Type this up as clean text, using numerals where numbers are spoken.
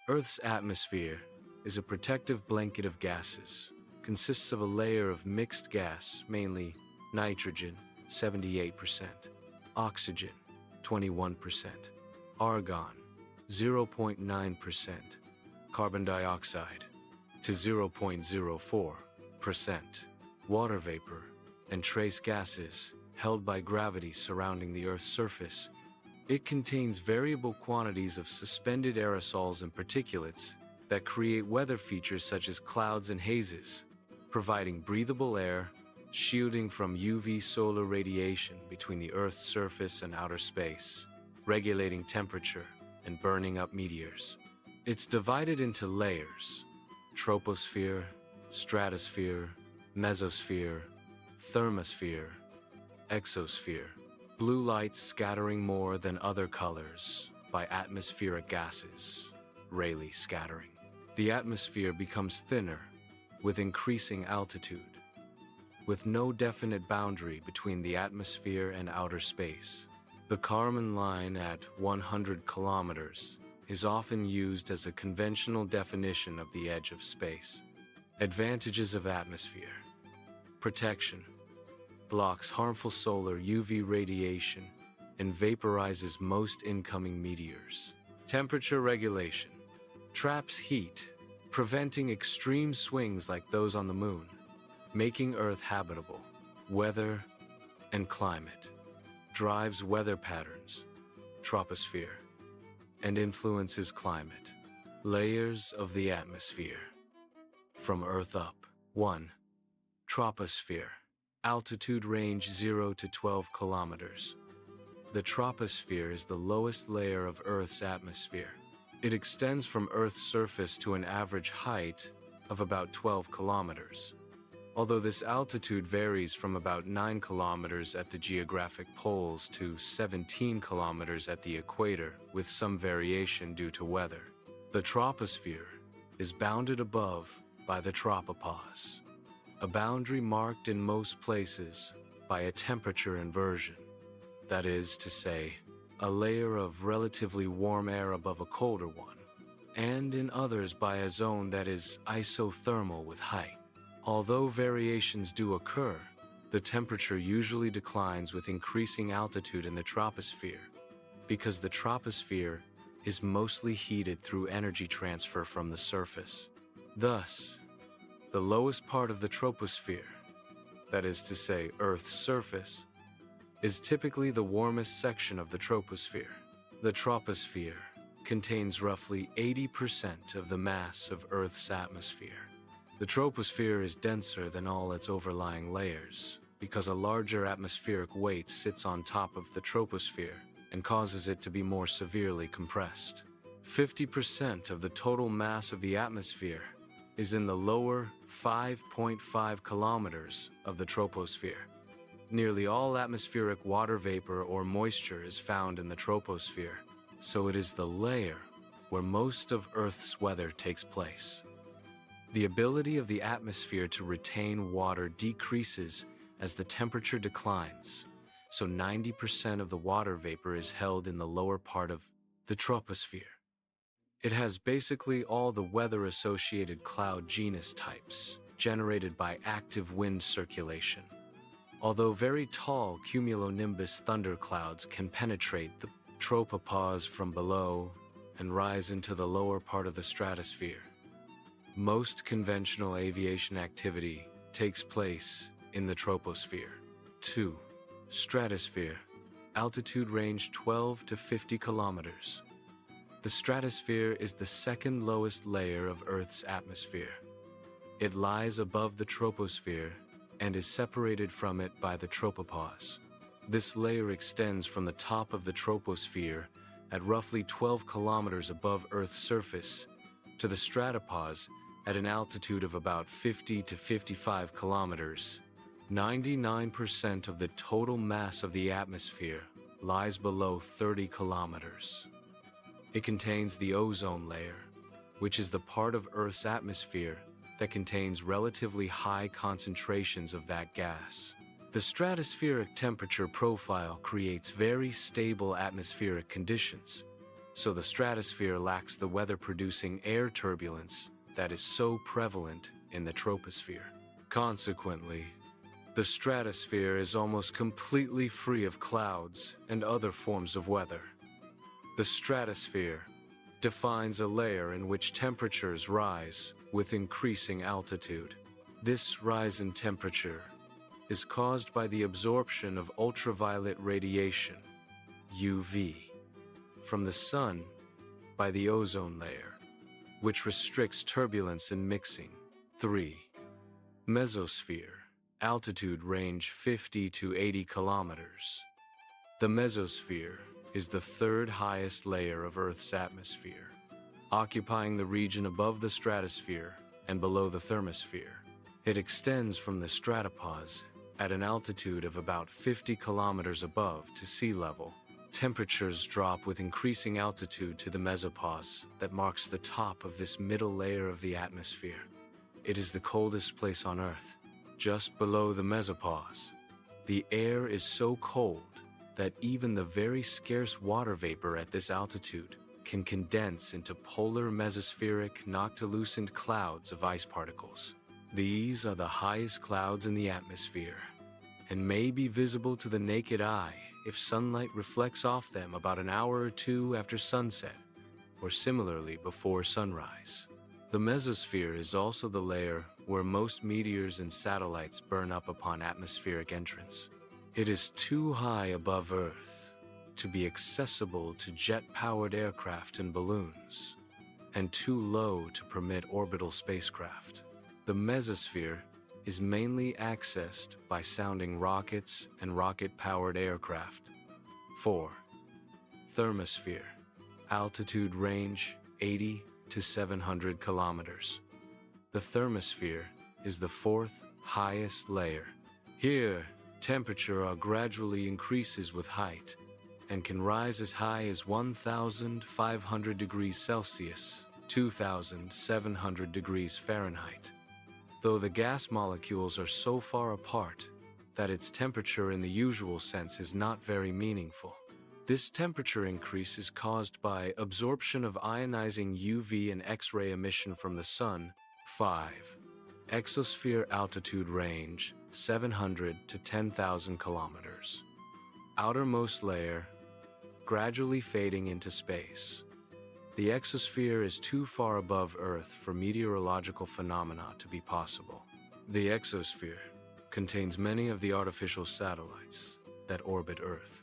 Earth's atmosphere is a protective blanket of gases, consists of a layer of mixed gas, mainly nitrogen, 78%, oxygen, 21%, argon, 0.9%, carbon dioxide, to 0.04%, water vapor, and trace gases held by gravity surrounding the Earth's surface. It contains variable quantities of suspended aerosols and particulates that create weather features such as clouds and hazes, providing breathable air, shielding from UV solar radiation between the Earth's surface and outer space, regulating temperature and burning up meteors. It's divided into layers: troposphere, stratosphere, mesosphere, thermosphere, exosphere. Blue light scattering more than other colors by atmospheric gases, Rayleigh scattering. The atmosphere becomes thinner with increasing altitude, with no definite boundary between the atmosphere and outer space. The Kármán line at 100 kilometers is often used as a conventional definition of the edge of space. Advantages of atmosphere: protection, blocks harmful solar UV radiation, and vaporizes most incoming meteors. Temperature regulation, traps heat, preventing extreme swings like those on the moon, making Earth habitable. Weather and climate, drives weather patterns, troposphere, and influences climate. Layers of the atmosphere. From Earth up. 1. Troposphere. Altitude range 0 to 12 kilometers. The troposphere is the lowest layer of Earth's atmosphere. It extends from Earth's surface to an average height of about 12 kilometers. Although this altitude varies from about 9 kilometers at the geographic poles to 17 kilometers at the equator, with some variation due to weather. The troposphere is bounded above by the tropopause, a boundary marked in most places by a temperature inversion. That is to say, a layer of relatively warm air above a colder one, and in others by a zone that is isothermal with height. Although variations do occur, the temperature usually declines with increasing altitude in the troposphere, because the troposphere is mostly heated through energy transfer from the surface. Thus, the lowest part of the troposphere, that is to say, Earth's surface, is typically the warmest section of the troposphere. The troposphere contains roughly 80% of the mass of Earth's atmosphere. The troposphere is denser than all its overlying layers, because a larger atmospheric weight sits on top of the troposphere and causes it to be more severely compressed. 50% of the total mass of the atmosphere is in the lower 5.5 kilometers of the troposphere. Nearly all atmospheric water vapor or moisture is found in the troposphere, so it is the layer where most of Earth's weather takes place. The ability of the atmosphere to retain water decreases as the temperature declines, so 90% of the water vapor is held in the lower part of the troposphere. It has basically all the weather-associated cloud genus types generated by active wind circulation. Although very tall cumulonimbus thunderclouds can penetrate the tropopause from below and rise into the lower part of the stratosphere, most conventional aviation activity takes place in the troposphere. 2. Stratosphere. Altitude range 12 to 50 kilometers. The stratosphere is the second lowest layer of Earth's atmosphere. It lies above the troposphere and is separated from it by the tropopause. This layer extends from the top of the troposphere at roughly 12 kilometers above Earth's surface to the stratopause at an altitude of about 50 to 55 kilometers. 99% of the total mass of the atmosphere lies below 30 kilometers. It contains the ozone layer, which is the part of Earth's atmosphere that contains relatively high concentrations of that gas. The stratospheric temperature profile creates very stable atmospheric conditions, so the stratosphere lacks the weather-producing air turbulence that is so prevalent in the troposphere. Consequently, the stratosphere is almost completely free of clouds and other forms of weather. The stratosphere defines a layer in which temperatures rise with increasing altitude. This rise in temperature is caused by the absorption of ultraviolet radiation, UV, from the sun by the ozone layer, which restricts turbulence and mixing. 3. Mesosphere, altitude range 50 to 80 kilometers. The mesosphere is the third highest layer of Earth's atmosphere, occupying the region above the stratosphere and below the thermosphere. It extends from the stratopause at an altitude of about 50 kilometers above to sea level. Temperatures drop with increasing altitude to the mesopause that marks the top of this middle layer of the atmosphere. It is the coldest place on Earth, just below the mesopause. The air is so cold that even the very scarce water vapor at this altitude can condense into polar mesospheric noctilucent clouds of ice particles. These are the highest clouds in the atmosphere, and may be visible to the naked eye if sunlight reflects off them about an hour or two after sunset, or similarly before sunrise. The mesosphere is also the layer where most meteors and satellites burn up upon atmospheric entrance. It is too high above Earth to be accessible to jet-powered aircraft and balloons, and too low to permit orbital spacecraft. The mesosphere is mainly accessed by sounding rockets and rocket-powered aircraft. 4. Thermosphere, altitude range 80 to 700 kilometers. The thermosphere is the fourth highest layer. Here, temperature gradually increases with height and can rise as high as 1,500 degrees Celsius, 2,700 degrees Fahrenheit, though the gas molecules are so far apart that its temperature in the usual sense is not very meaningful. This temperature increase is caused by absorption of ionizing UV and X-ray emission from the sun. 5. Exosphere, altitude range 700 to 10,000 kilometers. Outermost layer, gradually fading into space. The exosphere is too far above Earth for meteorological phenomena to be possible. The exosphere contains many of the artificial satellites that orbit Earth.